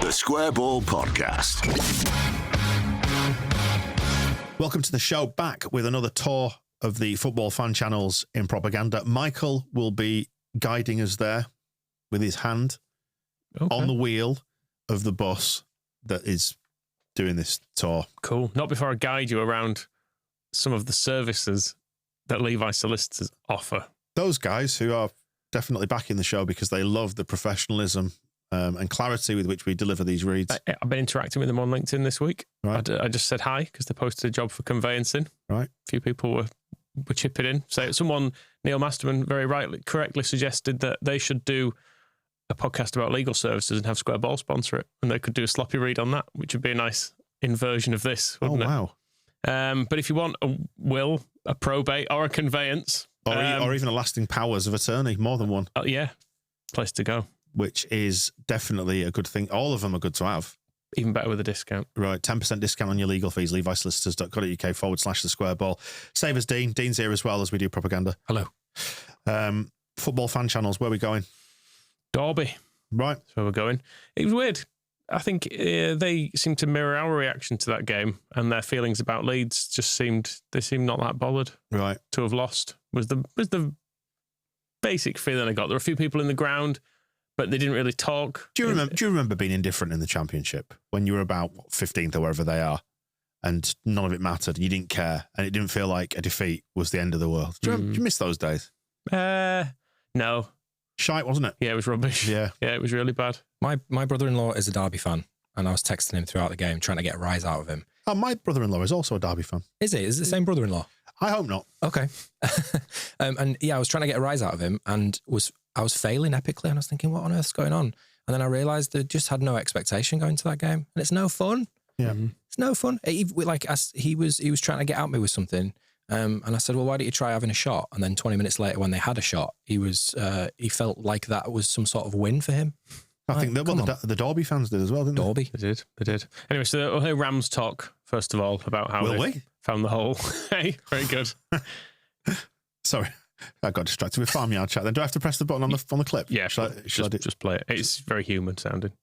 The Square Ball Podcast. Welcome to the show, back with another tour of the football fan channels in propaganda. Michael will be guiding us there with his hand on the wheel of the bus that is doing this tour. Cool. Not before I guide you around some of the services that Levi Solicitors offer. Those guys who are definitely back in the show because they love the professionalism and clarity with which we deliver these reads. I've been interacting with them on LinkedIn this week. Right. I just said hi because they posted a job for conveyancing. Right. A few people were chipping in. So someone, Neil Masterman, correctly suggested that they should do a podcast about legal services and have Square Ball sponsor it, and they could do a sloppy read on that, which would be a nice inversion of this, wouldn't it? Wow. But if you want a will, a probate, or a conveyance, or even a lasting powers of attorney, more than one. Yeah, place to go. Which is definitely a good thing. All of them are good to have. Even better with a discount. Right, 10% discount on your legal fees. LeviSolicitors.co.uk/the Square Ball. Save us, Dean. Dean's here as well as we do propaganda. Hello. Football fan channels, where are we going? Derby. Right. That's where we're going. It was weird. I think they seemed to mirror our reaction to that game, and their feelings about Leeds seemed not that bothered. Right. To have lost was the basic feeling I got. There were a few people in the ground, but they didn't really talk. Do you remember being indifferent in the Championship when you were about 15th or wherever they are, and none of it mattered? You didn't care, and it didn't feel like a defeat was the end of the world. Do you miss those days? No. Shite, wasn't it? Yeah, it was rubbish. Yeah, it was really bad. My brother-in-law is a Derby fan, and I was texting him throughout the game trying to get a rise out of him. Oh, my brother-in-law is also a Derby fan. Is he? Is it the same brother-in-law? I hope not. Okay. And yeah, I was trying to get a rise out of him, and I was failing epically, and I was thinking, what on earth's going on? And then I realised they just had no expectation going to that game, and it's no fun. Yeah, it's no fun. He was trying to get at me with something, and I said, well, why don't you try having a shot? And then 20 minutes later, when they had a shot, he felt like that was some sort of win for him. I think the Derby fans did as well, didn't they? Derby. They did. Anyway, so we'll hear Rams talk, first of all, about how they found the hole. Hey, very good. Sorry, I got distracted with farmyard chat. Then do I have to press the button on the clip? Yeah, just play it. It's very human sounding.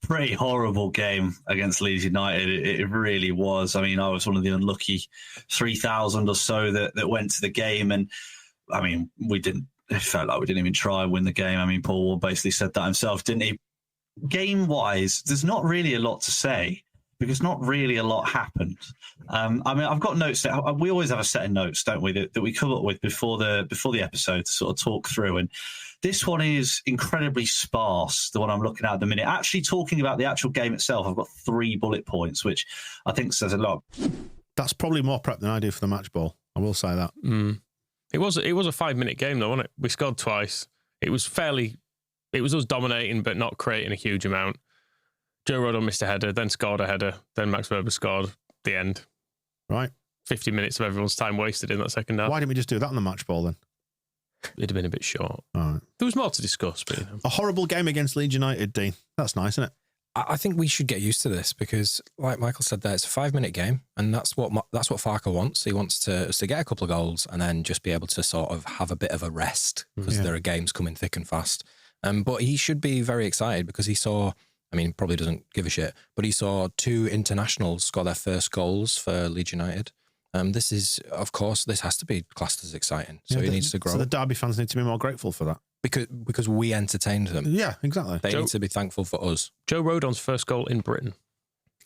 Pretty horrible game against Leeds United. It really was. I mean, I was one of the unlucky 3,000 or so that went to the game, and I mean, it felt like we didn't even try and win the game. I mean, Paul Ward basically said that himself, didn't he? Game-wise, there's not really a lot to say because not really a lot happened. I mean, I've got notes. We always have a set of notes, don't we, that we come up with before the episode to sort of talk through. And this one is incredibly sparse, the one I'm looking at the minute. Actually talking about the actual game itself, I've got 3 bullet points, which I think says a lot. That's probably more prep than I do for the match ball. I will say that. It was a 5-minute game though, wasn't it? We scored twice. It was us dominating but not creating a huge amount. Joe Rodon missed a header, then scored a header, then Max Webber scored. The end. Right. 50 minutes of everyone's time wasted in that second half. Why didn't we just do that on the match ball then? It'd have been a bit short. All right. There was more to discuss, but A horrible game against Leeds United, Dean. That's nice, isn't it? I think we should get used to this because, like Michael said there, it's a 5-minute game, and that's what Farke wants. He wants us to get a couple of goals and then just be able to sort of have a bit of a rest because there are games coming thick and fast. But he should be very excited because he saw, I mean, probably doesn't give a shit, but he saw 2 internationals score their first goals for Leeds United. This is, of course, this has to be classed as exciting. So he needs to grow. So the Derby fans need to be more grateful for that. Because we entertained them. Yeah, exactly. They need to be thankful for us. Joe Rodon's first goal in Britain.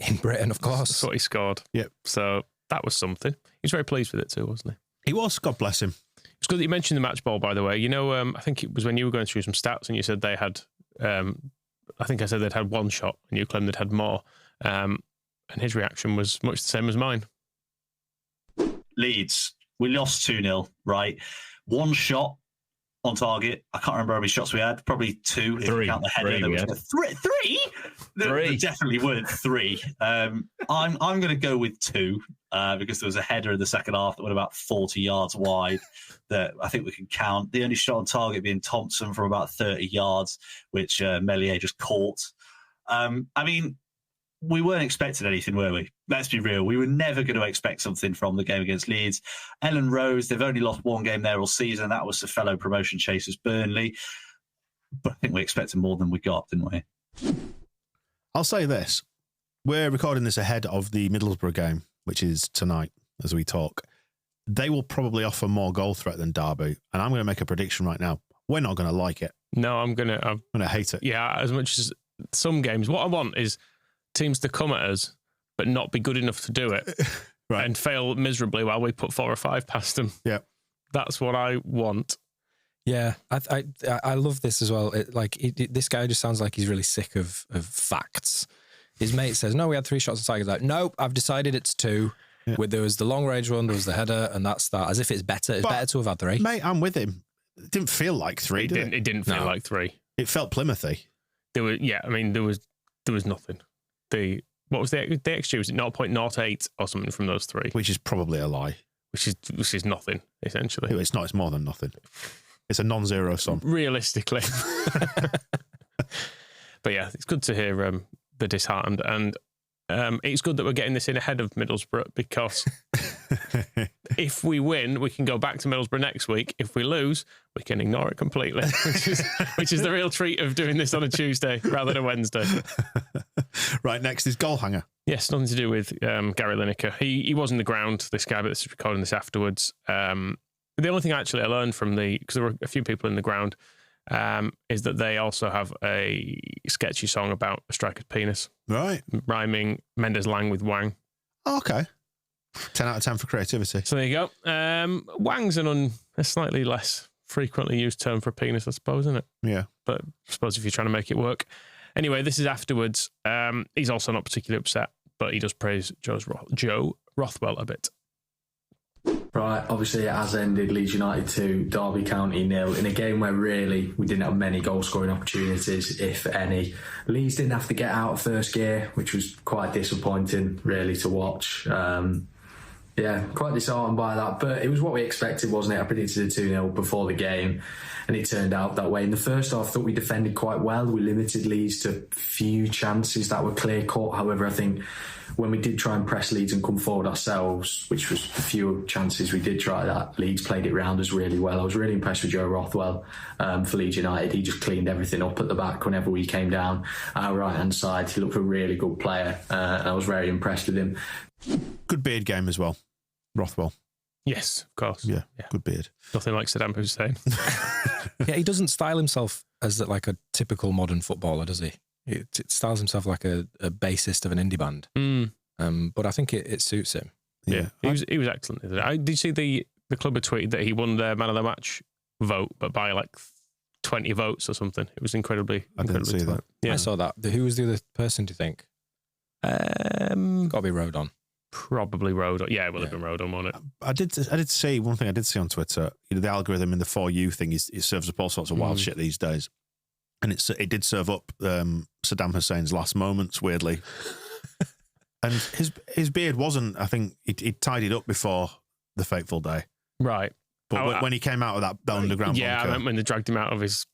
In Britain, of course. That's what he scored. Yep. So that was something. He was very pleased with it too, wasn't he? He was, God bless him. It's good that you mentioned the match ball, by the way. You know, I think it was when you were going through some stats and you said they had, I think I said they'd had 1 shot and you claimed they'd had more. And his reaction was much the same as mine. Leeds, we lost 2-0, right? 1 shot on target. I can't remember how many shots we had. Probably 2 if you count the header. Three? There definitely weren't 3. I'm going to go with 2 because there was a header in the second half that went about 40 yards wide that I think we can count. The only shot on target being Thompson from about 30 yards, which Meslier just caught. I mean, we weren't expecting anything, were we? Let's be real. We were never going to expect something from the game against Leeds. Ellen Rose, they've only lost 1 game there all season. That was the fellow promotion chasers, Burnley. But I think we expected more than we got, didn't we? I'll say this. We're recording this ahead of the Middlesbrough game, which is tonight as we talk. They will probably offer more goal threat than Derby. And I'm going to make a prediction right now. We're not going to like it. No, I'm going to hate it. Yeah, as much as some games. What I want is teams to come at us, but not be good enough to do it. Right. And fail miserably while we put 4 or 5 past them. Yeah. That's what I want. Yeah, I love this as well. This guy just sounds like he's really sick of facts. His mate says, no, we had 3 shots on target. He's like, nope, I've decided it's 2. Yeah. There was the long range one, there was the header, and that's that. As if it's better. It's better to have had 3. Mate, I'm with him. It didn't feel like 3, did it? It didn't feel like 3. It felt Plymouthy. There was nothing. What was the XG? Was it 0.08 or something from those 3? Which is probably a lie. Which is nothing, essentially. It's not. It's more than nothing. It's a non-zero sum. Realistically. But yeah, it's good to hear the disheartened. And it's good that we're getting this in ahead of Middlesbrough, because if we win, we can go back to Middlesbrough next week. If we lose, we can ignore it completely, which is the real treat of doing this on a Tuesday rather than a Wednesday. Right, next is Goal Hanger. Yes, nothing to do with Gary Lineker. He was in the ground, this guy, but this is recording this afterwards. The only thing actually I learned from because there were a few people in the ground, is that they also have a sketchy song about a striker's penis. Right. Rhyming Mendes Lang with Wang. Oh, okay. 10 out of 10 for creativity. So there you go. Wang's a slightly less frequently used term for a penis, I suppose, isn't it? Yeah. But I suppose if you're trying to make it work. Anyway, this is afterwards. He's also not particularly upset, but he does praise Joe Rothwell a bit. Right, obviously it has ended Leeds United 2, Derby County 0, in a game where really we didn't have many goal-scoring opportunities, if any. Leeds didn't have to get out of first gear, which was quite disappointing, really, to watch. Quite disheartened by that, but it was what we expected, wasn't it? I predicted a 2-0 before the game, and it turned out that way. In the first half, I thought we defended quite well. We limited Leeds to few chances that were clear-cut. However, I think when we did try and press Leeds and come forward ourselves, which was the few chances we did try that, Leeds played it round us really well. I was really impressed with Joe Rothwell for Leeds United. He just cleaned everything up at the back whenever we came down our right-hand side. He looked a really good player, and I was very impressed with him. Good beard game as well, Rothwell. Yes, of course. Yeah. Good beard. Nothing like Saddam Hussein. Yeah, he doesn't style himself as like a typical modern footballer, does he? It styles himself like a bassist of an indie band. But I think it suits him. Yeah. He was excellent. Did you see the club had tweeted that he won their man of the match vote, but by like 20 votes or something? It was incredibly didn't see that. Yeah. I saw that. Who was the other person, do you think? Got to be Rodon. Probably Rodon. Yeah, it will have been Rodon, won't it? I did see one thing I did see on Twitter. The algorithm in the For You thing it serves up all sorts of wild shit these days, and it did serve up Saddam Hussein's last moments, weirdly. And his beard wasn't. I think he tidied up before the fateful day, right? But when he came out of that underground bunker, I meant when they dragged him out of his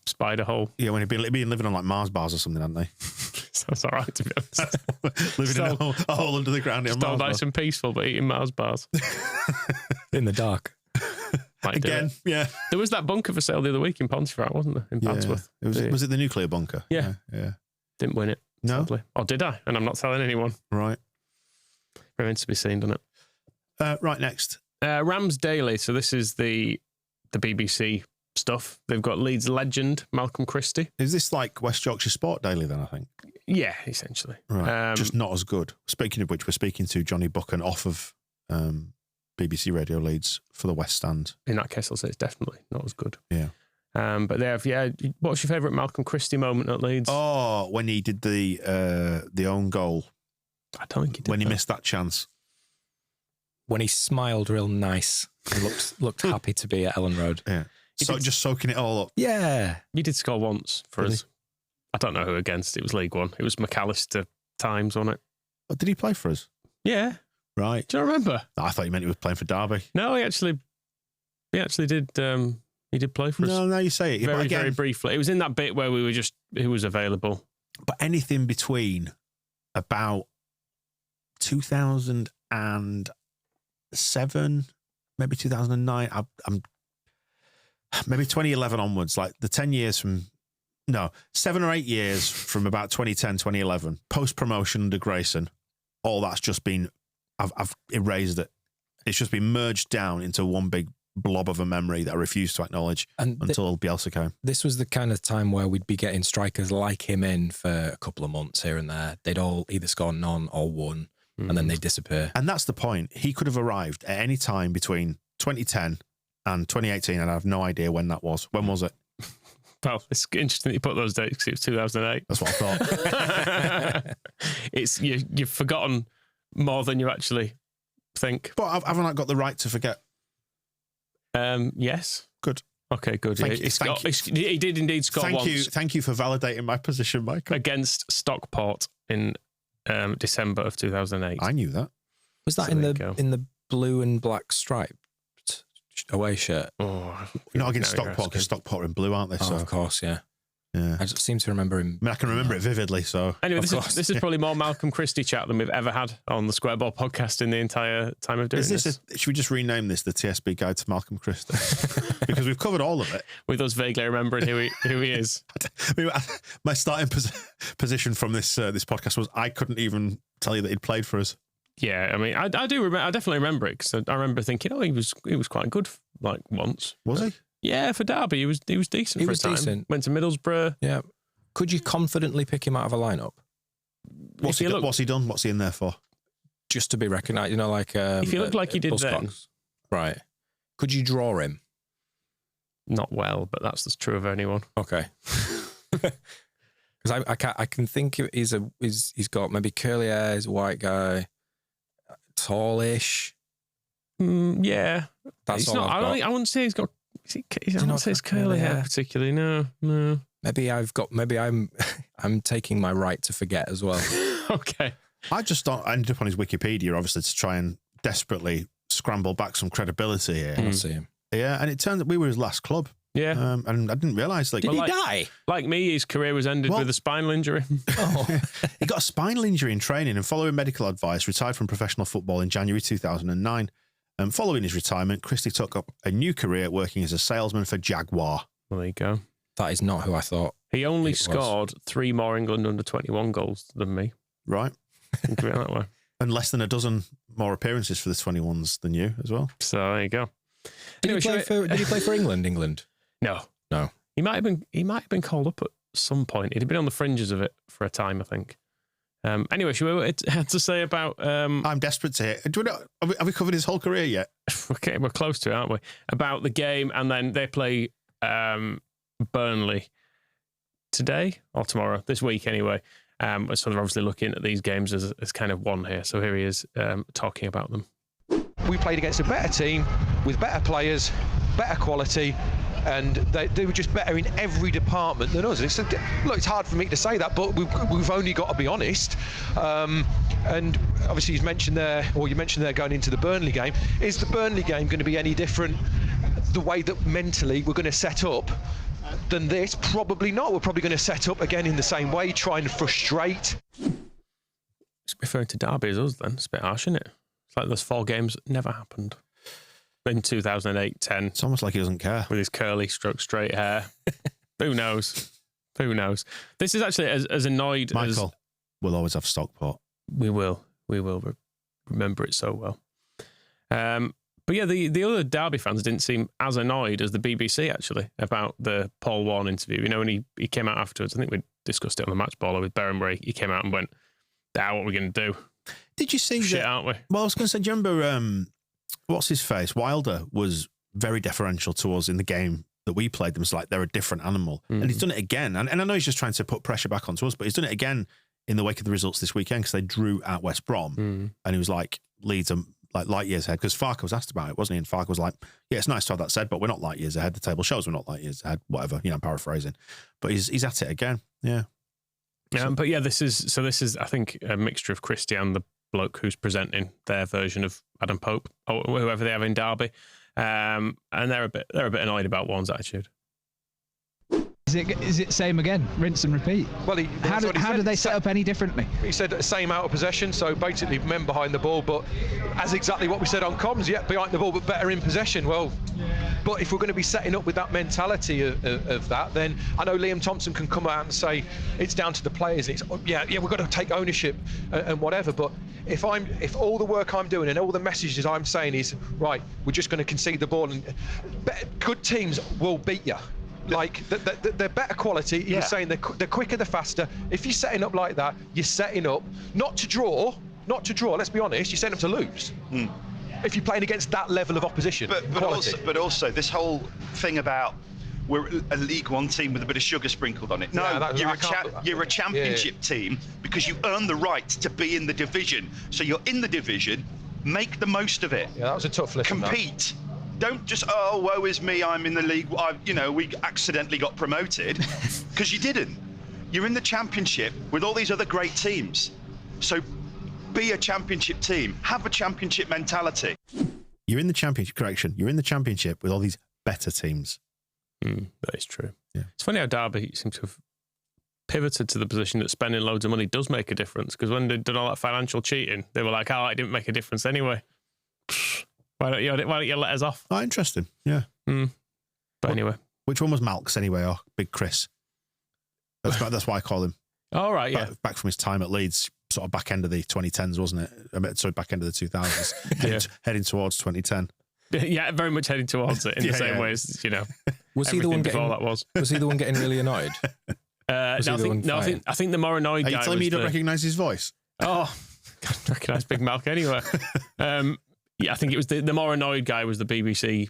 spider hole. Yeah, when he'd been living on like Mars bars or something, hadn't they? Sounds all right, to be honest. Living in a hole under the ground. Still nice and peaceful, but eating Mars bars. In the dark. Again, yeah. There was that bunker for sale the other week in Pontefract, wasn't there? In Pantsworth. Was it the nuclear bunker? Yeah. Didn't win it. No? Sadly. Or did I? And I'm not telling anyone. Right. Remains to be seen, doesn't it? Right, next. Rams Daily. So this is the BBC stuff. They've got Leeds legend Malcolm Christie. Is this like West Yorkshire Sport Daily then, I think? Yeah, essentially. Right. Just not as good. Speaking of which, we're speaking to Johnny Buchan off of BBC Radio Leeds for the West Stand. In that case, I'll say it's definitely not as good. Yeah. But they have, what's your favourite Malcolm Christie moment at Leeds? Oh, when he did the own goal. I don't think he did. When he missed that chance. When he smiled real nice and looked happy to be at Ellen Road. Yeah. So just soaking it all up. Yeah. He did score once for us. I don't know who against. It was League One. It was McAllister times, wasn't it? Oh, did he play for us? Yeah. Right. Do you remember? I thought you meant he was playing for Derby. No, he actually did. He did play for us. No, you say it. Very, very briefly. It was in that bit where we were just who was available. But anything between about 2007, maybe 2009, I'm maybe 2011 onwards, like the 10 years from No, 7 or 8 years from about 2010, 2011, post-promotion under Grayson, all that's just been, I've erased it. It's just been merged down into one big blob of a memory that I refuse to acknowledge until Bielsa came. This was the kind of time where we'd be getting strikers like him in for a couple of months here and there. They'd all either score none or one, and then they'd disappear. And that's the point. He could have arrived at any time between 2010 and 2018, and I have no idea when that was. When was it? Well, it's interesting that you put those dates because it was 2008. That's what I thought. It's you've forgotten more than you actually think. But haven't I got the right to forget? Yes. Good. Okay, good. He did indeed score once. Thank you for validating my position, Michael. Against Stockport in December of 2008. I knew that. Was that in the blue and black striped away shirt? Oh, not against Stockport, because Stockport are in blue, aren't they? So of course, yeah. Yeah. I just seem to remember him. I mean, I can remember it vividly. So anyway, this is probably more Malcolm Christie chat than we've ever had on the Square Ball podcast in the entire time of doing this. Should we just rename this the TSB Guide to Malcolm Christie? Because we've covered all of it. With us vaguely remembering who he is. I mean, my starting position from this podcast was I couldn't even tell you that he'd played for us. Yeah, I mean, I do remember. I definitely remember it because I remember thinking, he was quite good like once. Was he? Yeah, for Derby, he was decent for a time. Decent. Went to Middlesbrough. Yeah. Could you confidently pick him out of a lineup? What's he done? What's he in there for? Just to be recognised, like if he looked like he did then, right? Could you draw him? Not well, but that's true of anyone. Okay. Because I can think he's got maybe curly hair, he's a white guy, tallish. Yeah, that's all I've got. I wouldn't say he's got. I don't say it's curly hair particularly. No. Maybe I'm taking my right to forget as well. Okay. I just ended up on his Wikipedia, obviously, to try and desperately scramble back some credibility here. I see him. Yeah, and it turns out we were his last club. Yeah. And I didn't realise. Did he die? Like me, his career was ended with a spinal injury. He got a spinal injury in training and following medical advice, retired from professional football in January 2009. Following his retirement, Christie took up a new career working as a salesman for Jaguar. Well, there you go. That is not who I thought. He only scored 3 more England under-21 goals than me. Right. Think of it that way. And less than a dozen more appearances for the 21s than you as well. So there you go. Did he play for England? No. He might have been called up at some point. He'd been on the fringes of it for a time, I think. Anyway, should we have to say about... I'm desperate to hear. Have we covered his whole career yet? Okay, we're close to it, aren't we? About the game, and then they play Burnley today or tomorrow, this week anyway. So they're obviously looking at these games as kind of one here. So here he is talking about them. We played against a better team with better players, better quality, and they were just better in every department than us. It's hard for me to say that, but we've only got to be honest. And obviously you mentioned there going into the Burnley game. Is the Burnley game going to be any different, the way that mentally we're going to set up, than this? Probably not. We're probably going to set up again in the same way, try and frustrate. It's referring to Derby as us then. It's a bit harsh, isn't it? It's like those 4 games never happened. In 2008-10. It's almost like he doesn't care. With his curly, straight hair. Who knows? This is actually as annoyed Michael, as... Michael, we'll always have Stockport. We will remember it so well. But yeah, the other Derby fans didn't seem as annoyed as the BBC, actually, about the Paul Warne interview. When he came out afterwards, I think we discussed it on the Match Baller with Berren, where he came out and went, what are we going to do? Did you see Shit, that? aren't we? Well, I was going to say, do you remember, what's his face? Wilder was very deferential to us in the game that we played them. It's like they're a different animal. And he's done it again. And I know he's just trying to put pressure back onto us, but he's done it again in the wake of the results this weekend because they drew at West Brom. And he was like, Leeds are like light years ahead, because Farke was asked about it, wasn't he? And Farke was like, yeah, it's nice to have that said, but we're not light years ahead. The table shows we're not light years ahead, whatever, I'm paraphrasing. But he's at it again. Yeah. But yeah, this is I think a mixture of Christie and the bloke who's presenting their version of Adam Pope or whoever they have in Derby, and they're a bit annoyed about Warne's attitude. Is it same again, rinse and repeat? Well, how do they set up any differently? He said same out of possession, so basically men behind the ball, but as exactly what we said on comms, behind the ball, but better in possession. Well, But if we're going to be setting up with that mentality of that, then I know Liam Thompson can come out and say it's down to the players. It's we've got to take ownership and whatever. But if all the work I'm doing and all the messages I'm saying is right, we're just going to concede the ball, and good teams will beat you. Like they're better quality. You're saying they're quicker, they're faster. If you're setting up like that, you're setting up not to draw. Let's be honest. You're setting up to lose. If you're playing against that level of opposition. But also this whole thing about we're a League One team with a bit of sugar sprinkled on it. No, you're a championship team because you earn the right to be in the division. So you're in the division. Make the most of it. Yeah, that was a tough flip. Compete. Don't just, woe is me, I'm in the league. We accidentally got promoted, because you didn't. You're in the championship with all these other great teams. So be a championship team. Have a championship mentality. You're in the championship, You're in the championship with all these better teams. That is true. Yeah. It's funny how Derby seems to have pivoted to the position that spending loads of money does make a difference, because when they'd done all that financial cheating, they were like, it didn't make a difference anyway. Why don't you let us off? Oh, interesting. Yeah. But anyway. Which one was Malks anyway, or Big Chris? That's why I call him. All right, yeah. Back from his time at Leeds, sort of back end of the 2010s, wasn't it? Sorry, back end of the 2000s, heading towards 2010. Yeah, very much heading towards it in the same way as, Was he the one before that was? Was he the one getting really annoyed? I think the more annoyed guy. Are you telling me you don't recognise his voice? Oh, I can't recognise Big Malk anywhere. I think it was the more annoyed guy was the BBC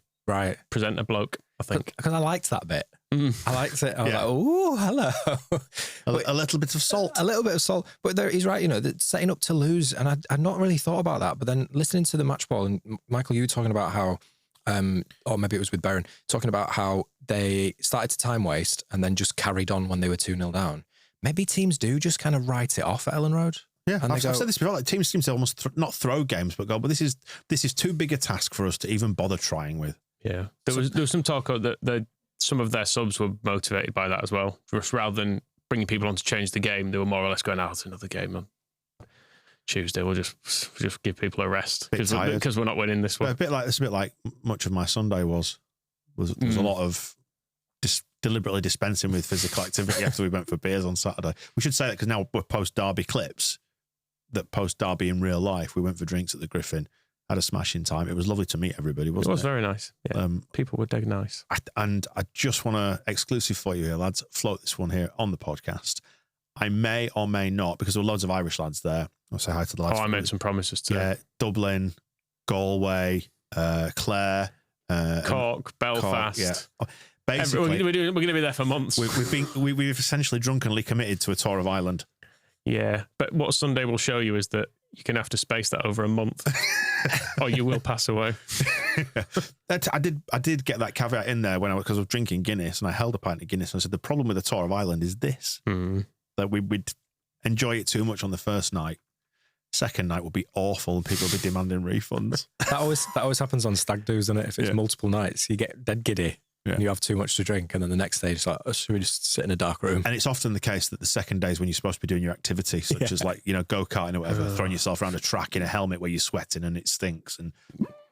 presenter bloke, I think. Because I liked that bit. I liked it. I was like, oh, hello. A little bit of salt. A little bit of salt. But he's right, that setting up to lose. And I'd not really thought about that. But then listening to the match ball, and Michael, you were talking about how, or maybe it was with Baron, talking about how they started to time waste and then just carried on when they were 2-0 down. Maybe teams do just kind of write it off at Ellen Road. Yeah, I've said this before. Like, teams seem to almost not throw games, but go, but this is too big a task for us to even bother trying with. Yeah, there was some talk that some of their subs were motivated by that as well. Just rather than bringing people on to change the game, they were more or less going out another game on Tuesday. We'll just give people a rest because we're not winning this one. It's a bit like much of my Sunday was a lot of deliberately dispensing with physical activity after we went for beers on Saturday. We should say that because now we're post Derby clips. That post Derby in real life, we went for drinks at the Griffin, had a smashing time. It was lovely to meet everybody, wasn't it? It was very nice. Yeah. People were dead nice. And I just want to, exclusive for you here, lads, float this one here on the podcast. I may or may not, because there were loads of Irish lads there. I'll say hi to the lads. I made some promises today. Yeah, Dublin, Galway, Clare, Cork, Belfast. Yeah. Basically, we're going to be there for months. We've essentially drunkenly committed to a tour of Ireland. Yeah, but what Sunday will show you is that you're going to have to space that over a month, or you will pass away. I did get that caveat in there because I was drinking Guinness, and I held a pint of Guinness, and I said the problem with the tour of Ireland is this: that we'd enjoy it too much on the first night. Second night would be awful, and people would be demanding refunds. That always happens on stag do's, doesn't it? If it's multiple nights, you get dead giddy. Yeah. And you have too much to drink, and then the next day it's like, should we just sit in a dark room? And it's often the case that the second day is when you're supposed to be doing your activity, such as go-karting or whatever, throwing yourself around a track in a helmet where you're sweating and it stinks. And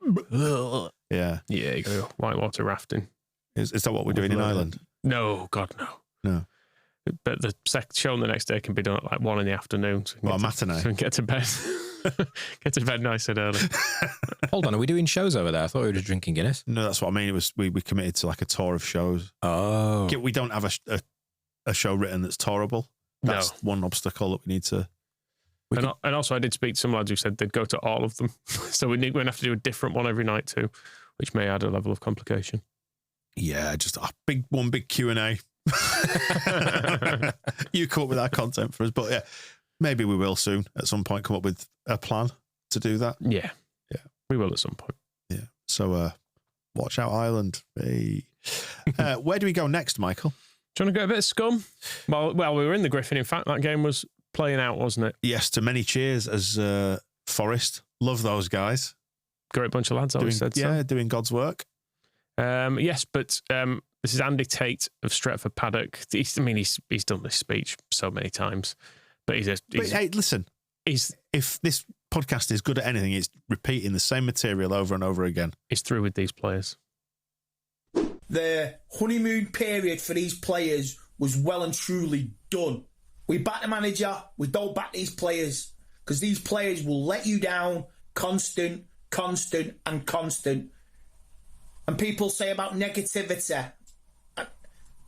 you go whitewater rafting. Is that what we're doing in Ireland? No, God, no. But the show on the next day can be done at like 1 PM. So a matinee. So we can get to bed. Get to bed nice and early. Hold on, are we doing shows over there? I thought we were just drinking Guinness. No, that's what I mean. It was we committed to like a tour of shows. Oh, we don't have a show written that's tourable. That's one obstacle that we need to. And also, I did speak to some lads who said they'd go to all of them, so we're going to have to do a different one every night too, which may add a level of complication. Yeah, just a big Q&A. You come up with our content for us, but yeah. Maybe we will soon at some point come up with a plan to do that. Yeah. We will at some point. Yeah. So watch out, Ireland. Hey. Where do we go next, Michael? Do you want to go a bit of scum? Well, we were in the Griffin. In fact, that game was playing out, wasn't it? Yes, to many cheers as Forest. Love those guys. Great bunch of lads, I always said so. Yeah, doing God's work. Yes, but this is Andy Tate of Stretford Paddock. He's done this speech so many times. But hey, listen. If this podcast is good at anything, it's repeating the same material over and over again. He's through with these players. the honeymoon period for these players was well and truly done. We back the manager, we don't back these players, because these players will let you down constant. And people say about negativity,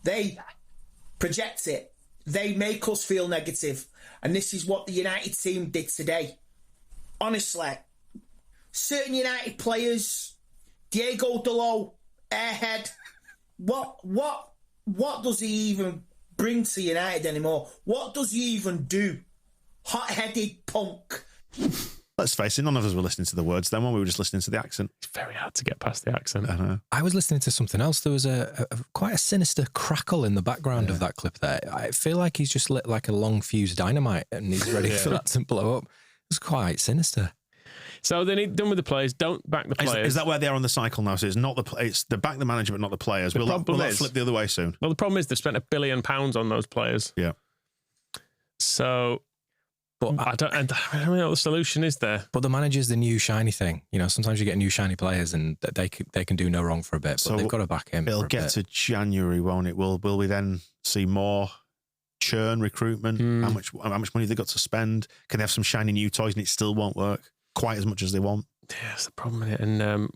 they project it. They make us feel negative. And this is what the United team did today. Honestly, certain United players, Diego Dalot, airhead, what does he even bring to United anymore? What does he even do? Hot-headed punk. Let's face it, none of us were listening to the words then when we were just listening to the accent. It's very hard to get past the accent. I know. I was listening to something else. There was quite a sinister crackle in the background of that clip there. I feel like he's just lit like a long fuse dynamite and he's ready for that to blow up. It was quite sinister. So they need done with the players. Don't back the players. Is that where they are on the cycle now? So it's not it's the back the manager, but not the players. Will that flip the other way soon? Well, the problem is they've spent £1 billion on those players. Yeah. So, but I don't know what the solution is there. But the manager's the new shiny thing. You know, sometimes you get new shiny players and they can do no wrong for a bit, but so they've got to back him. It'll get to January, won't it? Will we then see more churn recruitment? How much money they got to spend? Can they have some shiny new toys and it still won't work quite as much as they want? Yeah, that's the problem with it. And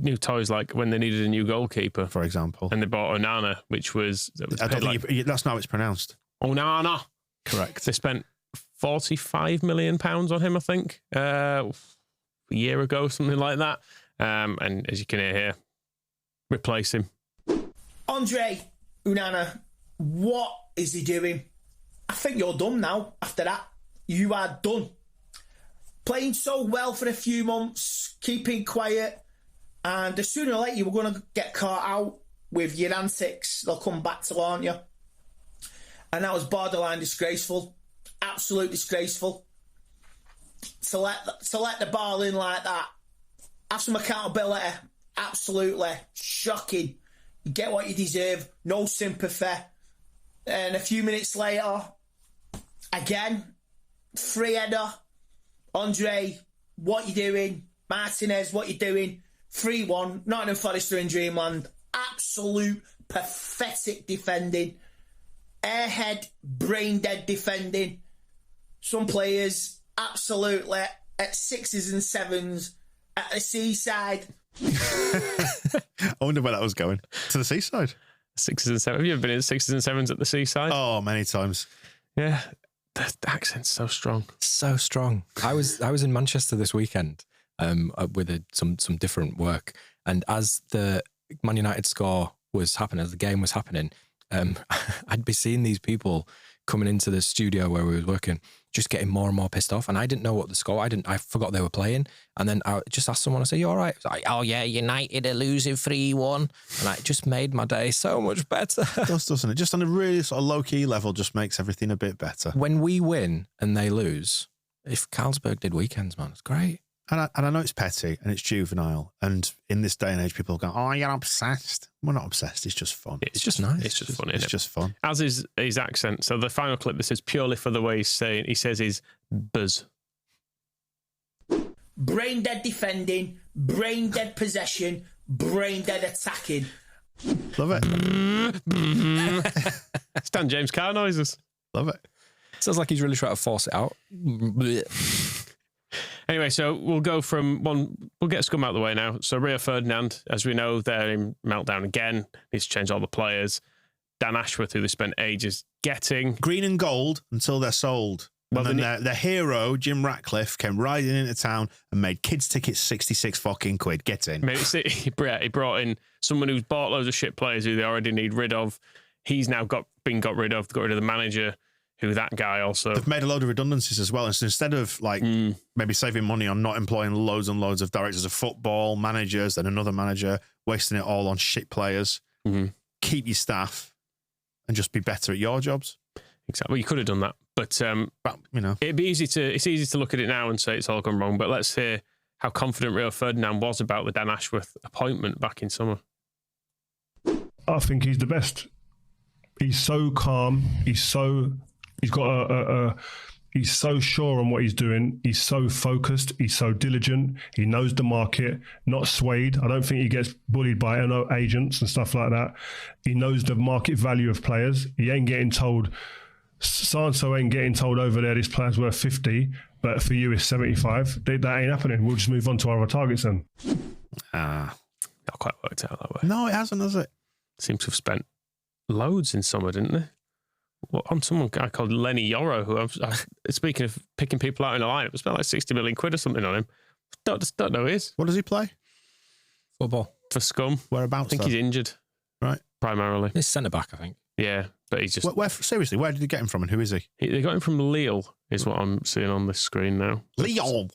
new toys like when they needed a new goalkeeper, for example, and they bought Onana, which was I don't think that's not how it's pronounced. Onana, correct. They spent £45 million on him, I think, a year ago, something like that. And as you can hear here, replace him. Andre Onana, what is he doing? I think you're done now. After that, you are done. Playing so well for a few months, keeping quiet, and sooner or later you're going to get caught out with your antics. They'll come back to haunt you. And that was borderline disgraceful. Absolute disgraceful. To let the ball in like that. Have some accountability. Absolutely shocking. You get what you deserve. No sympathy. And a few minutes later, again, free header. Andre, what you doing? Martinez, what you doing? 3-1. Nottingham Forest are in dreamland. Absolute pathetic defending. Airhead, brain dead defending. Some players absolutely at 6s and 7s at the seaside. I wonder where that was going. To the seaside? 6s and 7s. Have you ever been in 6s and 7s at the seaside? Oh, many times. Yeah. The accent's so strong. So strong. I was in Manchester this weekend with some different work. And as the Man United score was happening, as the game was happening, I'd be seeing these people coming into the studio where we were working, just getting more and more pissed off. And I didn't know what the score. I forgot they were playing. And then I just asked someone, I said, "You all right?" I was like, "Oh yeah, United are losing 3-1." And it just made my day so much better. It does, doesn't it? Just on a really sort of low-key level, just makes everything a bit better. When we win and they lose, if Carlsberg did weekends, man, it's great. And I know it's petty and it's juvenile. And in this day and age, people go, "Oh, you're obsessed." We're not obsessed. It's just fun. It's just nice. It's just fun. It's just fun. As is his accent. So the final clip, this is purely for the way he says is buzz. Brain dead defending, brain dead possession, brain dead attacking. Love it. Stan James car noises. Love it. Sounds like he's really trying to force it out. Anyway, so we'll go from one. We'll get Scum out of the way now. So Rio Ferdinand, as we know, they're in meltdown again. Needs to change all the players. Dan Ashworth, who they spent ages getting. Green and gold until they're sold. Well, and then their hero, Jim Ratcliffe, came riding into town and made kids' tickets 66 fucking quid. Get in. He brought in someone who's bought loads of shit players who they already need rid of. He's now been got rid of. Got rid of the manager. Who that guy also. They've made a load of redundancies as well. And so instead of maybe saving money on not employing loads and loads of directors of football, managers, and another manager, wasting it all on shit players, keep your staff and just be better at your jobs. Exactly. Well, you could have done that. But you know, it's easy to look at it now and say it's all gone wrong. But let's hear how confident Rio Ferdinand was about the Dan Ashworth appointment back in summer. I think he's the best. He's so calm. He's got He's so sure on what he's doing. He's so focused. He's so diligent. He knows the market, not swayed. I don't think he gets bullied by agents and stuff like that. He knows the market value of players. He ain't getting told, so-and-so ain't getting told over there this player's worth 50, but for you it's 75. That ain't happening. We'll just move on to our other targets then. Not quite worked out that way. No, it hasn't, has it? Seems to have spent loads in summer, didn't they? Well, on some guy called Lenny Yoro, who I've speaking of picking people out in a lineup, spent like 60 million quid or something on him. Don't know who he is. What does he play? Football. For Scum. Whereabouts? I think he's injured. Right. Primarily. He's centre-back, I think. Yeah, but he's just... Seriously, where did he get him from and who is he? They got him from Lille, is what I'm seeing on this screen now. Lille.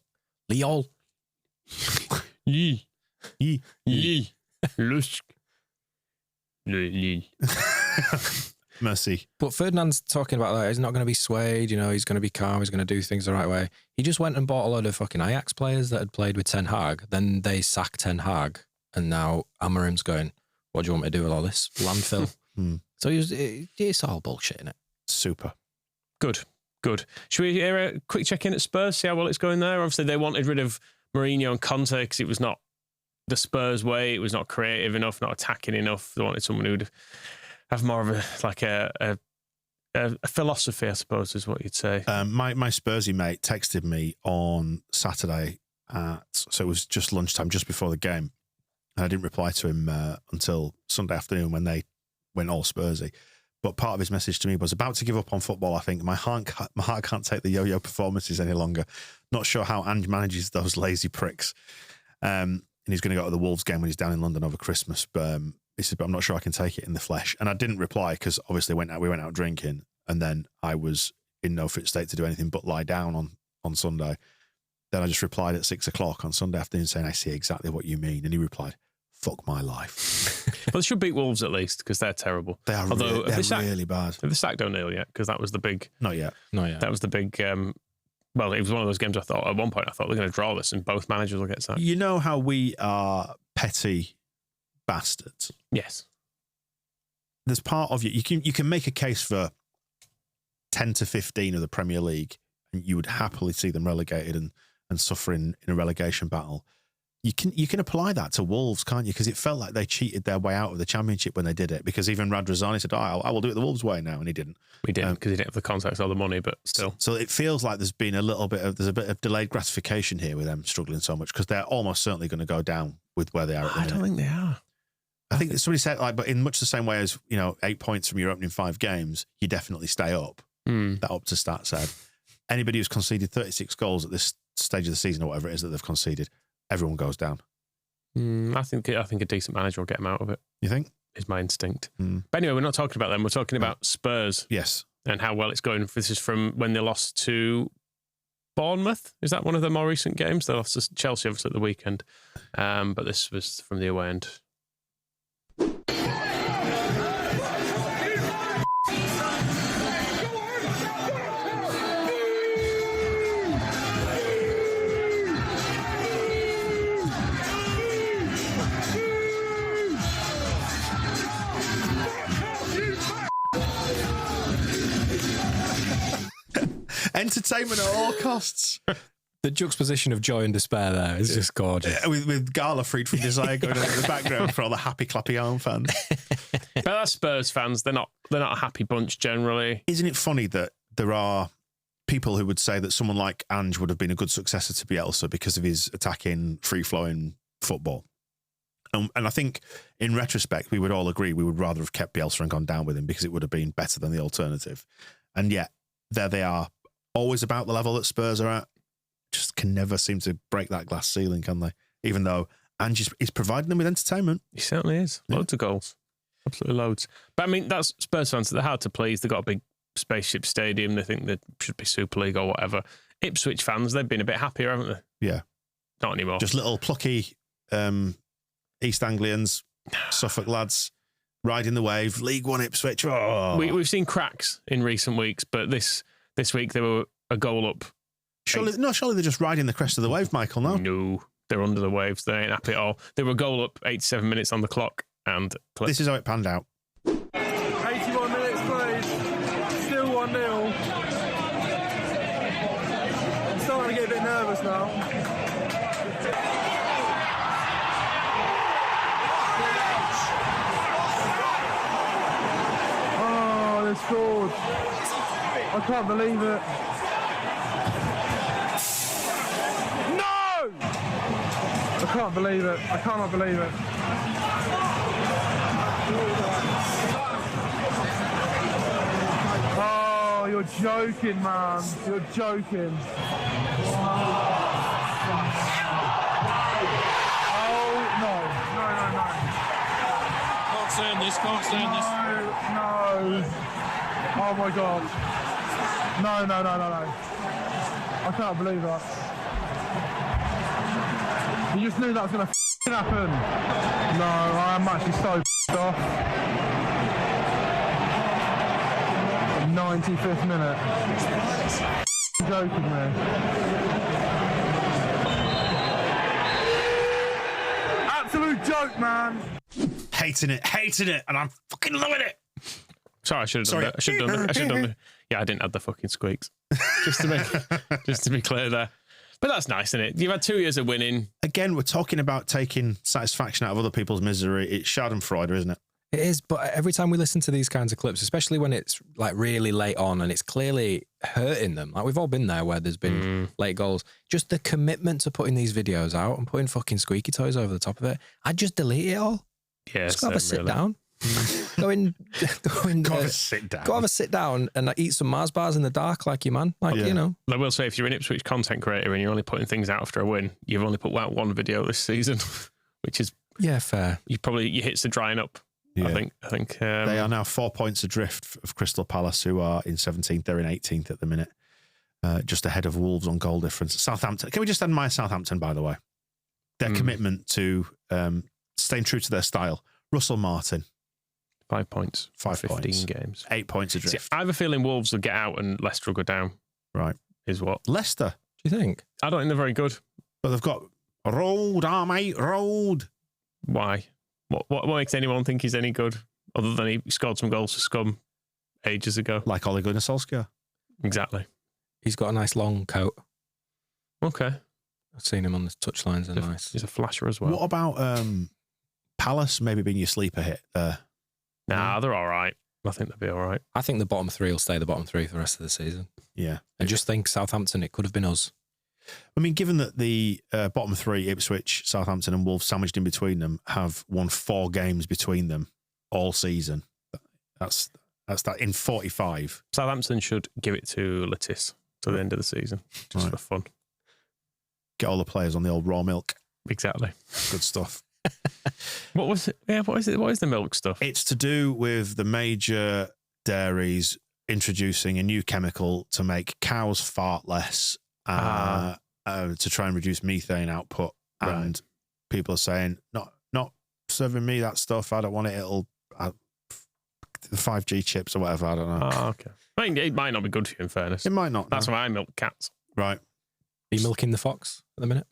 Yee. Lusk. Lille. Mercy. But Ferdinand's talking about that. He's not going to be swayed. He's going to be calm. He's going to do things the right way. He just went and bought a load of fucking Ajax players that had played with Ten Hag. Then they sacked Ten Hag. And now Amorim's going, what do you want me to do with all this? Landfill. So it's all bullshit, innit? Super. Good. Should we hear a quick check-in at Spurs, see how well it's going there? Obviously, they wanted rid of Mourinho and Conte because it was not the Spurs way. It was not creative enough, not attacking enough. They wanted someone who'd have more of a philosophy, I suppose, is what you'd say. My Spursy mate texted me on Saturday so it was just lunchtime, just before the game. And I didn't reply to him until Sunday afternoon when they went all Spursy. But part of his message to me was, about to give up on football, I think. My heart can't take the yo-yo performances any longer. Not sure how Ange manages those lazy pricks. And he's going to go to the Wolves game when he's down in London over Christmas. But he said, but I'm not sure I can take it in the flesh. And I didn't reply because obviously we went out drinking, and then I was in no fit state to do anything but lie down on Sunday. Then I just replied at 6 o'clock on Sunday afternoon saying, I see exactly what you mean. And he replied, fuck my life. Well, they should beat Wolves at least because they're terrible. They are really bad. Have they sacked O'Neill yet? Because that was the big... Not yet. That was the big... well, it was one of those games I thought, at one point, they're going to draw this and both managers will get sacked. You know how we are petty bastards? Yes. There's part of you can make a case for 10 to 15 of the Premier League, and you would happily see them relegated and suffer in a relegation battle. You can apply that to Wolves, can't you? Because it felt like they cheated their way out of the Championship when they did it. Because even Radrizzani said, I will do it the Wolves way now, and he didn't. He didn't because he didn't have the contacts or the money, but still. So it feels like there's a bit of delayed gratification here with them struggling so much, because they're almost certainly going to go down with where they are at the minute. I don't think they are. I think somebody said, but in much the same way as 8 points from your opening 5 games, you definitely stay up. That up to stat said. Anybody who's conceded 36 goals at this stage of the season, or whatever it is that they've conceded, everyone goes down. I think a decent manager will get them out of it. You think? Is my instinct. But anyway, we're not talking about them. We're talking about Spurs. Yes. And how well it's going. This is from when they lost to Bournemouth. Is that one of the more recent games? They lost to Chelsea, obviously, at the weekend. But this was from the away end. Entertainment at all costs. The juxtaposition of joy and despair there is just gorgeous. With Gala freed from desire going on in the background for all the happy clappy arm fans. But that's Spurs fans. They're not a happy bunch generally. Isn't it funny that there are people who would say that someone like Ange would have been a good successor to Bielsa because of his attacking, free-flowing football? And I think in retrospect, we would all agree we would rather have kept Bielsa and gone down with him because it would have been better than the alternative. And yet, there they are, always about the level that Spurs are at. Just can never seem to break that glass ceiling, can they? Even though Ange is providing them with entertainment. He certainly is. Loads of goals. Absolutely loads. But I mean, that's Spurs fans. They're hard to please. They've got a big spaceship stadium. They think they should be Super League or whatever. Ipswich fans, they've been a bit happier, haven't they? Yeah. Not anymore. Just little plucky East Anglians, Suffolk lads, riding the wave. League One Ipswich. Oh. We've seen cracks in recent weeks, but this week they were a goal up. Surely they're just riding the crest of the wave, Michael, no? No, they're under the waves. They ain't happy at all. They were a goal up, 87 minutes on the clock. And this is how it panned out. 81 minutes played. Still 1-0. nervous now. Oh, they scored. I can't believe it. No! I can't believe it. I cannot believe it. Oh, you're joking, man. You're joking. Oh, no. Can't stand this, can't stand this. No. Oh, my God. No. I can't believe that. You just knew that was going to happen. No, I am actually so off. 95th minute. Joking me. Absolute joke, man. Hating it, and I'm fucking loving it. Sorry, I should have done that. I should have done it. Yeah, I didn't add the fucking squeaks. Just to be clear there. But that's nice, isn't it? You've had 2 years of winning. Again, we're talking about taking satisfaction out of other people's misery. It's Schadenfreude, isn't it? It is, but every time we listen to these kinds of clips, especially when it's like really late on and it's clearly hurting them, like we've all been there where there's been late goals, just the commitment to putting these videos out and putting fucking squeaky toys over the top of it, I'd just delete it all. Yeah, just go have a sit down. Go have a sit down. Go have a sit down and eat some Mars bars in the dark like you man. Like, you know. I will say, if you're an Ipswich content creator and you're only putting things out after a win, you've only put out one video this season, which is... Yeah, fair. Your hits are drying up. Yeah. I think they are now 4 points adrift of Crystal Palace, who are in 17th. They're in 18th at the minute, just ahead of Wolves on goal difference. Southampton. Can we just admire Southampton, by the way? Their commitment to staying true to their style. Russell Martin. 5 points. 15 games. 8 points adrift. See, I have a feeling Wolves will get out and Leicester will go down. Right. Is what? Leicester? Do you think? I don't think they're very good. But they've got road, mate, road. Why? What makes anyone think he's any good other than he scored some goals for Scum ages ago? Like Ole Gunnar Solskjaer. Exactly. He's got a nice long coat. Okay. I've seen him on the touchlines. They're nice. He's a flasher as well. What about Palace maybe being your sleeper hit there? Nah, they're all right. I think they'll be all right. I think the bottom three will stay the bottom three for the rest of the season. Yeah. And just think Southampton, it could have been us. I mean, given that the bottom three, Ipswich, Southampton and Wolves sandwiched in between them, have won 4 games between them all season. That's that in 45. Southampton should give it to Lettuce to the end of the season, just for fun. Get all the players on the old raw milk. Exactly. Good stuff. What was it? Yeah, what is it? What is the milk stuff? It's to do with the major dairies introducing a new chemical to make cows fart less, to try and reduce methane output. Right. And people are saying, not serving me that stuff. I don't want it. It'll the 5G chips or whatever. I don't know. Oh, okay. I mean, it might not be good for you, in fairness. It might not. That's why I milk cats. Right. Are you milking the fox at the minute?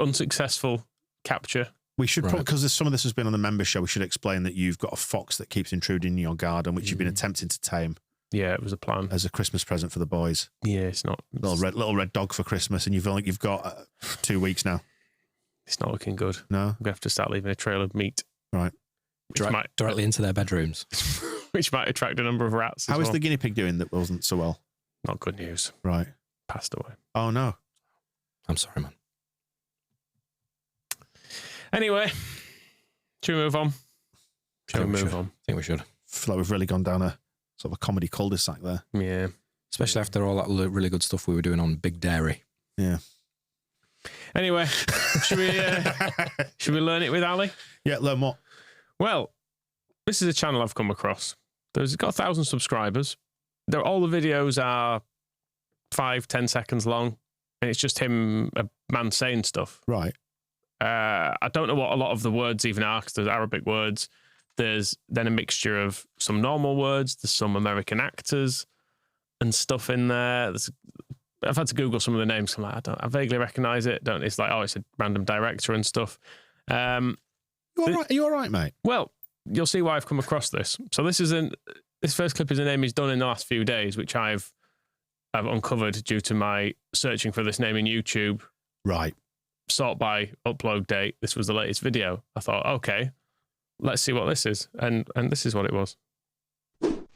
Unsuccessful capture. We should, because some of this has been on the member show, we should explain that you've got a fox that keeps intruding in your garden, which you've been attempting to tame. Yeah, it was a plan. As a Christmas present for the boys. Yeah, it's not. Little red dog for Christmas, and you've got 2 weeks now. It's not looking good. No? We have to start leaving a trail of meat. Right. Directly into their bedrooms. Which might attract a number of rats. How is the guinea pig doing that wasn't so well? Not good news. Right. Passed away. Oh, no. I'm sorry, man. Anyway, should we move on? Should we move on? I think we should. I feel like we've really gone down a sort of a comedy cul-de-sac there. Yeah. Especially after all that really good stuff we were doing on Big Dairy. Yeah. Anyway, should we learn it with Ali? Yeah, learn what? Well, this is a channel I've come across. It's got 1,000 subscribers. All the videos are 5-10 seconds long, and it's just him, a man saying stuff. Right. I don't know what a lot of the words even are, because there's Arabic words. There's then a mixture of some normal words. There's some American actors and stuff in there. I've had to Google some of the names. I'm like, I vaguely recognise it. It's like, it's a random director and stuff. Are you all right, mate? Well, you'll see why I've come across this. So this first clip is a name he's done in the last few days, which I've I've uncovered due to my searching for this name in YouTube. Right. Sort by upload date. This was the latest video. I thought, okay, let's see what this is. And this is what it was.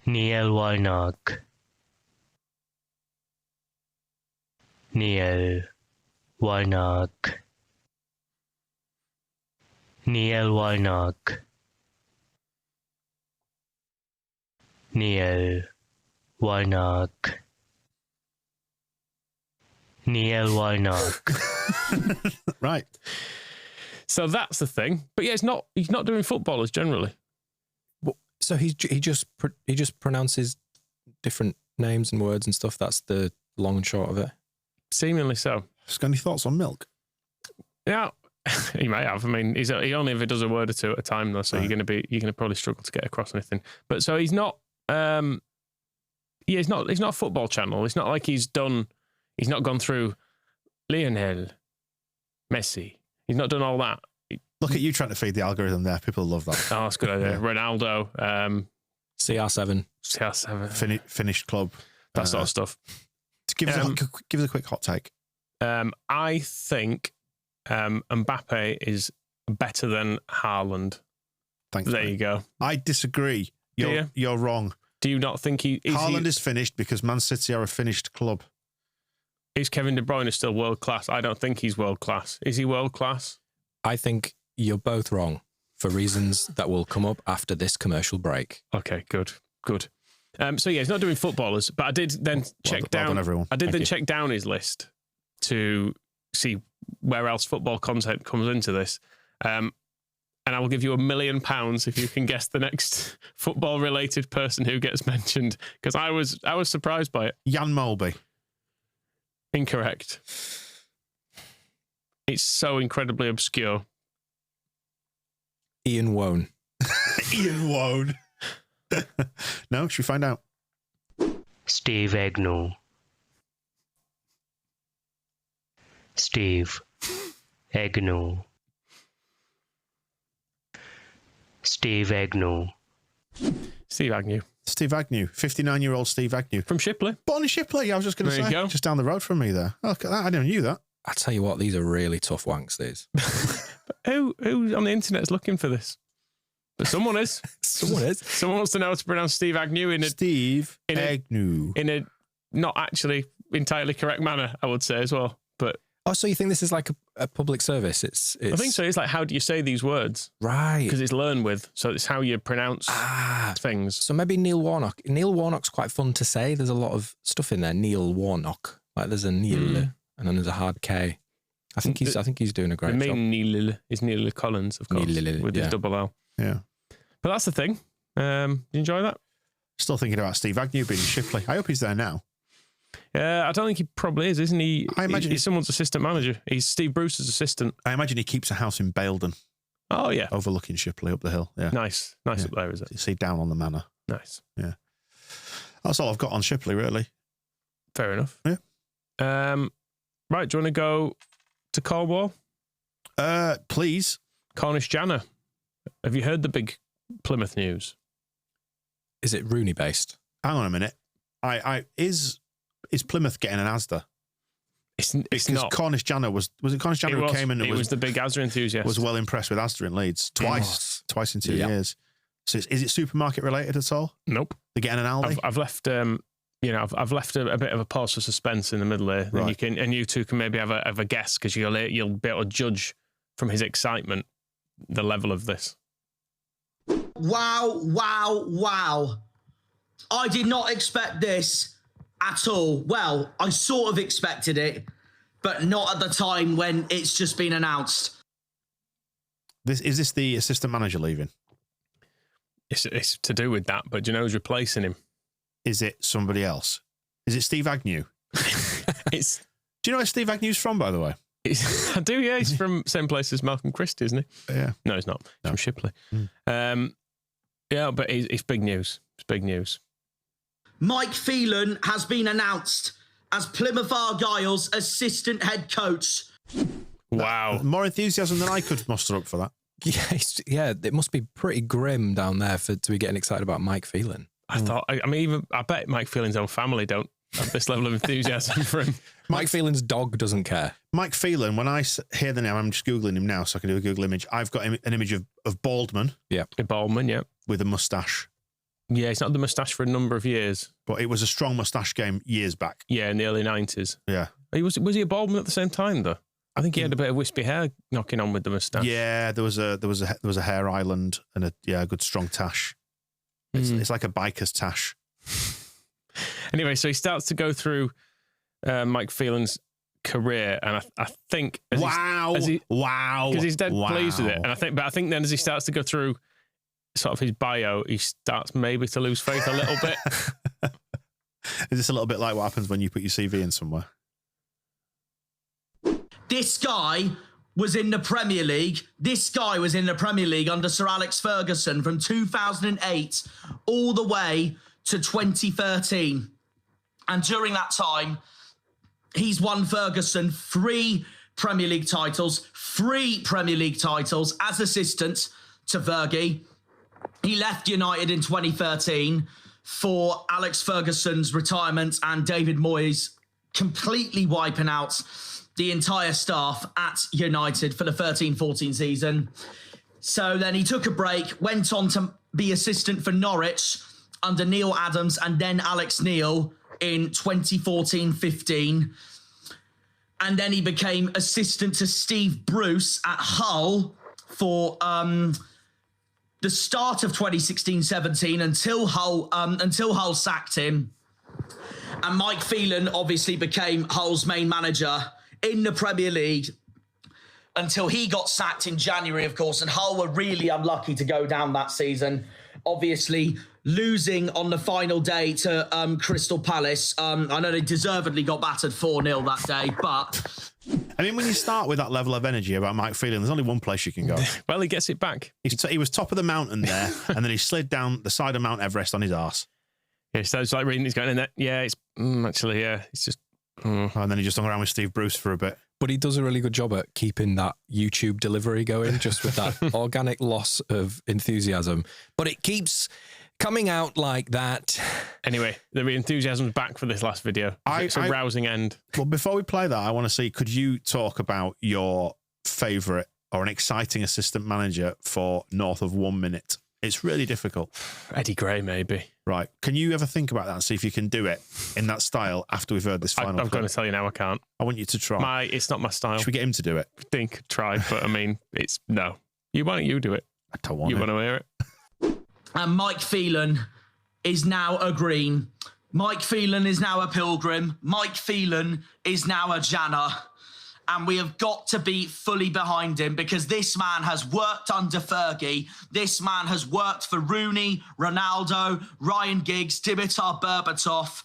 Neil Warnock. Neil Warnock. Neil Warnock. Neil Warnock. Neil Warnock. Right. So that's the thing. But yeah, he's not doing footballers generally. So he just pronounces different names and words and stuff. That's the long and short of it. Seemingly so. Got any thoughts on milk? Yeah, he may have. I mean, he only ever does a word or two at a time though, so right. you're gonna probably struggle to get across anything. But so he's not. He's not a football channel. It's not like he's not gone through Lionel Messi. He's not done all that. Look at you trying to feed the algorithm there. People love that. Oh, that's a good idea. Yeah. Ronaldo, CR7, finished club, that sort of stuff. Give us a quick hot take. I think Mbappe is better than Haaland. Thanks. There you go. I disagree. You're wrong. Do you not think Haaland is finished because Man City are a finished club? Is Kevin De Bruyne still world class? I don't think he's world class. Is he world class? I think you're both wrong for reasons that will come up after this commercial break. Okay, good. So yeah, he's not doing footballers, but I did then check down. I did then check down his list to see where else football content comes into this. And I will give you £1 million if you can guess the next football-related person who gets mentioned, because I was surprised by it. Jan Molby. Incorrect. It's so incredibly obscure. Ian Wone. Ian Wone. No, should we find out? Steve Agnew. Steve Agnew. Steve Agnew. Steve Agnew. Steve Agnew. 59-year-old Steve Agnew. From Shipley. Born in Shipley, I was just going to say. Go. Just down the road from me there. Oh, look at that. I didn't knew that. I tell you what, these are really tough wanks, these. Who on the internet is looking for this? But someone is. Someone is. Someone wants to know how to pronounce Steve Agnew Agnew. In a not actually entirely correct manner, I would say as well. But so you think this is like a public service? I think so. It's like, how do you say these words? Right. Because it's learn with. So it's how you pronounce things. So maybe Neil Warnock. Neil Warnock's quite fun to say. There's a lot of stuff in there. Neil Warnock. Like there's a Neil and then there's a hard K. I think he's doing a great job. The main Neil is Neil Collins, of course, with his double L. Yeah. But that's the thing. You enjoy that? Still thinking about Steve Agnew being in Shipley. I hope he's there now. I don't think he probably is, isn't he? I imagine he's someone's assistant manager. He's Steve Bruce's assistant. I imagine he keeps a house in Baildon. Oh, yeah. Overlooking Shipley up the hill. Yeah. Nice up there, is it? You see down on the manor. Nice. Yeah. That's all I've got on Shipley, really. Fair enough. Yeah. Right, do you want to go to Cornwall? Please. Cornish Janner. Have you heard the big Plymouth news? Is it Rooney based? Hang on a minute. Is Plymouth getting an Asda? It's not. Cornish Janner was it Cornish Janner who came in and was the big Asda enthusiast. Was well impressed with Asda in Leeds twice in 2 years. So is it supermarket related at all? Nope. They're getting an Aldi. I've left I've left a bit of a pause for suspense in the middle there. Right. And you two can maybe have a guess, because you'll be able to judge from his excitement the level of this. Wow. I did not expect this at all. Well, I sort of expected it, but not at the time when it's just been announced. Is this the assistant manager leaving? It's to do with that, but do you know who's replacing him? Is it somebody else? Is it Steve Agnew? Do you know where Steve Agnew's from, by the way? I do, yeah. He's from same place as Malcolm Christie, isn't he? Yeah. No, he's not. He's from Shipley. Yeah, but it's big news. It's big news. Mike Phelan has been announced as Plymouth Argyle's assistant head coach. Wow. More enthusiasm than I could muster up for that. Yeah, it must be pretty grim down there to be getting excited about Mike Phelan. I bet Mike Phelan's own family don't have this level of enthusiasm for him. Mike Phelan's dog doesn't care. Mike Phelan, when I hear the name, I'm just Googling him now so I can do a Google image. I've got an image of Baldman. Yeah. Baldman, yeah. With a moustache. Yeah, he's not had the moustache for a number of years. But it was a strong moustache game years back. Yeah, in the early 90s. Yeah. Was he a Baldman at the same time, though? I think he had a bit of wispy hair knocking on with the moustache. Yeah, there was a hair island and a good strong tash. It's like a biker's tash. Anyway, so he starts to go through Mike Phelan's career, and I think because he's dead pleased with it, and I think then as he starts to go through sort of his bio, he starts maybe to lose faith a little bit. Is this a little bit like what happens when you put your CV in somewhere? This guy was in the Premier League. This guy was in the Premier League under Sir Alex Ferguson from 2008 all the way to 2013. And during that time, he's won Ferguson 3 Premier League titles as assistant to Fergie. He left United in 2013 for Alex Ferguson's retirement and David Moyes completely wiping out the entire staff at United for the 13-14 season. So then he took a break, went on to be assistant for Norwich under Neil Adams and then Alex Neil in 2014-15. And then he became assistant to Steve Bruce at Hull for the start of 2016-17 until Hull sacked him. And Mike Phelan obviously became Hull's main manager in the Premier League until he got sacked in January, of course, and Hull were really unlucky to go down that season, obviously losing on the final day to Crystal Palace. I know they deservedly got battered 4-0 that day, but... I mean, when you start with that level of energy about Mike Phelan, there's only one place you can go. Well, he gets it back. He was top of the mountain there, and then he slid down the side of Mount Everest on his arse. Yeah, so it's like reading, he's going in there. Yeah, it's actually, yeah, it's just... And then he just hung around with Steve Bruce for a bit. But he does a really good job at keeping that YouTube delivery going, just with that organic loss of enthusiasm. But it keeps coming out like that. Anyway, the enthusiasm's back for this last video. It's a rousing end. Well, before we play that, I want to see, could you talk about your favourite or an exciting assistant manager for north of 1 minute? It's really difficult. Eddie Gray, maybe. Right. Can you ever think about that and see if you can do it in that style after we've heard this final? I'm going to tell you now, I can't. I want you to try. It's not my style. Should we get him to do it? I think try, but I mean, it's no. Why don't you do it? I don't want You want to hear it? And Mike Phelan is now a Green. Mike Phelan is now a Pilgrim. Mike Phelan is now a Janner. And we have got to be fully behind him because this man has worked under Fergie. This man has worked for Rooney, Ronaldo, Ryan Giggs, Dimitar Berbatov,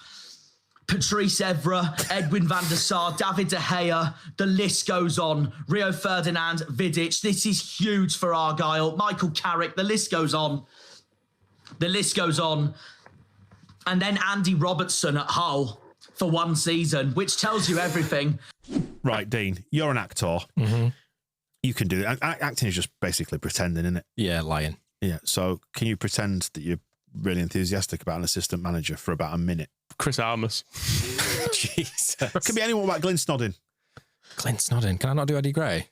Patrice Evra, Edwin van der Sar, David De Gea. The list goes on. Rio Ferdinand, Vidic. This is huge for Argyle. Michael Carrick. The list goes on. The list goes on. And then Andy Robertson at Hull for 1 season, which tells you everything. Right, Dean, you're an actor. Mm-hmm. You can do it. Acting is just basically pretending, isn't it? Yeah, lying. Yeah. So can you pretend that you're really enthusiastic about an assistant manager for about a minute? Chris Armas. Jesus. It could be anyone about Glyn Snodding. Glyn Snodding. Can I not do Eddie Gray?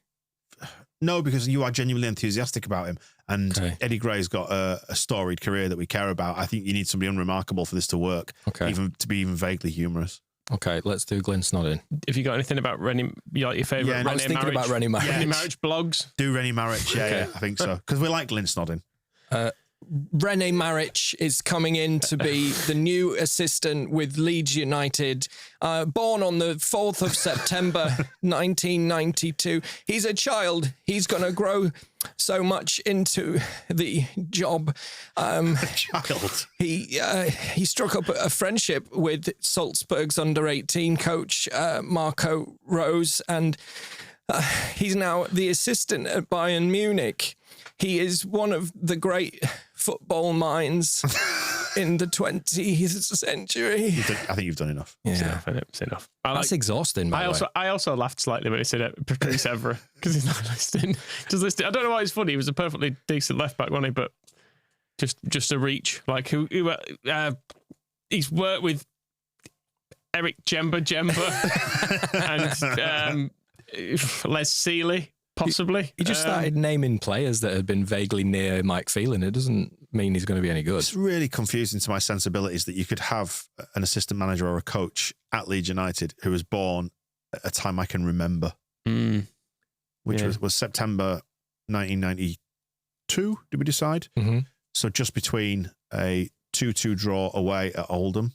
No, because you are genuinely enthusiastic about him. And Okay. Eddie Gray's got a storied career that we care about. I think you need somebody unremarkable for this to work. Okay. Even to be even vaguely humorous. Okay, let's do Glyn Snodding. Have you got anything about Rennie, your favourite Yeah, Rennie I was thinking Marriage? about Rennie Marriage. Rennie Marriage blogs? Do Rennie Marriage, yeah, Okay. yeah, I think so. Because we like Glyn Snodding. Rene Maric is coming in to be the new assistant with Leeds United. Born on the 4th of September 1992. He's a child. He's going to grow so much into the job. A child? He struck up a friendship with Salzburg's under-18 coach, Marco Rose, and he's now the assistant at Bayern Munich. He is one of the great football minds in the 20th century. I think you've done enough. Yeah. It's enough, isn't it? It's enough. That's exhausting, by the way. I also laughed slightly when he said it, Patrice Evra, because he's not listening. Just listening. I don't know why it's funny. He was a perfectly decent left back, wasn't he? But just a reach. Like he's worked with Eric Jemba and Les Seeley, possibly. He just started naming players that had been vaguely near Mike Phelan. It doesn't mean he's going to be any good. It's really confusing to my sensibilities that you could have an assistant manager or a coach at Leeds United who was born at a time I can remember, which was September 1992, did we decide? Mm-hmm. So just between a 2-2 draw away at Oldham,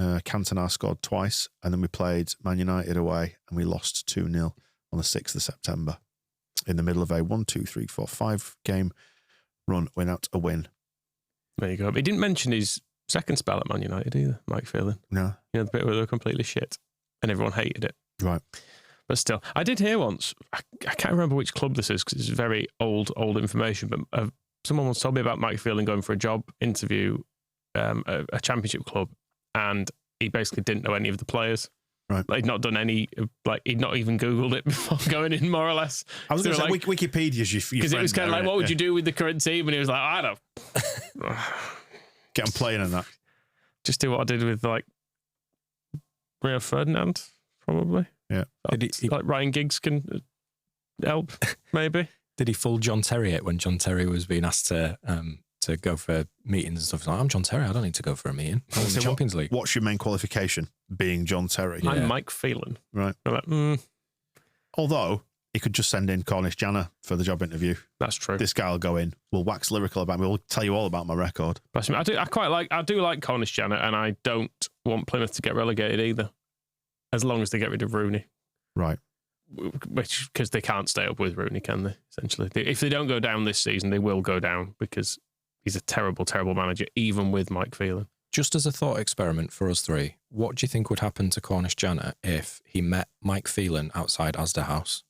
Cantona scored twice, and then we played Man United away and we lost 2-0 on the 6th of September in the middle of a 5 game run without a win. There you go. But he didn't mention his second spell at Man United either, Mike Phelan. No. You know, the bit where they were completely shit and everyone hated it. Right. But still, I did hear once, I can't remember which club this is because it's very old information, but someone once told me about Mike Phelan going for a job interview a championship club, and he basically didn't know any of the players. Right. Like, he'd not done any, like, he'd not even Googled it before going in, more or less. I was going to say, like, Wikipedia's your friend. Because it was kind of like, what would you do with the current team? And he was like, I don't get him playing in that. Just do what I did with, like, Rio Ferdinand, probably. Yeah. Like, Ryan Giggs can help, maybe. Did he fool John Terry it when John Terry was being asked to go for meetings and stuff? He's like, I'm John Terry, I don't need to go for a meeting. I'm in the Champions League. What's your main qualification? Being John Terry. I'm Mike Phelan. Right. Like, Although, he could just send in Cornish Janner for the job interview. That's true. This guy will go in. We'll wax lyrical about me. We'll tell you all about my record. I do like Cornish Janner, and I don't want Plymouth to get relegated either, as long as they get rid of Rooney. Right. Which, because they can't stay up with Rooney, can they? Essentially, if they don't go down this season, they will go down because he's a terrible, terrible manager, even with Mike Phelan. Just as a thought experiment for us three, what do you think would happen to Cornish Janner if he met Mike Phelan outside Asda House?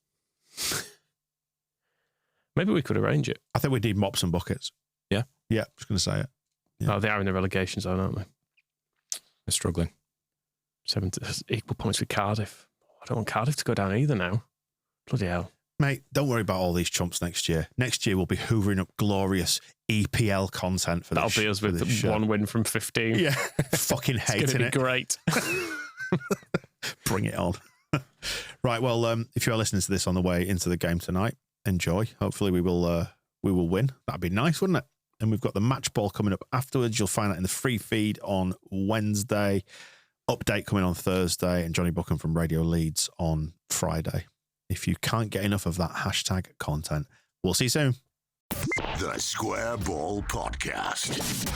Maybe we could arrange it. I think we need mops and buckets. Yeah? Yeah, I was going to say it. Yeah. Oh, they are in the relegation zone, aren't they? They're struggling. 7 equal points with Cardiff. I don't want Cardiff to go down either now. Bloody hell. Mate, don't worry about all these chumps next year. Next year we'll be hoovering up glorious EPL content for this. That'll be us with one win from 15. Yeah. Fucking hating it. It's going to be great. Bring it on. Right, well, if you are listening to this on the way into the game tonight, enjoy. Hopefully we will win. That'd be nice, wouldn't it? And we've got the match ball coming up afterwards. You'll find that in the free feed on Wednesday. Update coming on Thursday, and Johnny Buchan from Radio Leeds on Friday. If you can't get enough of that hashtag content, we'll see you soon. The Square Ball Podcast.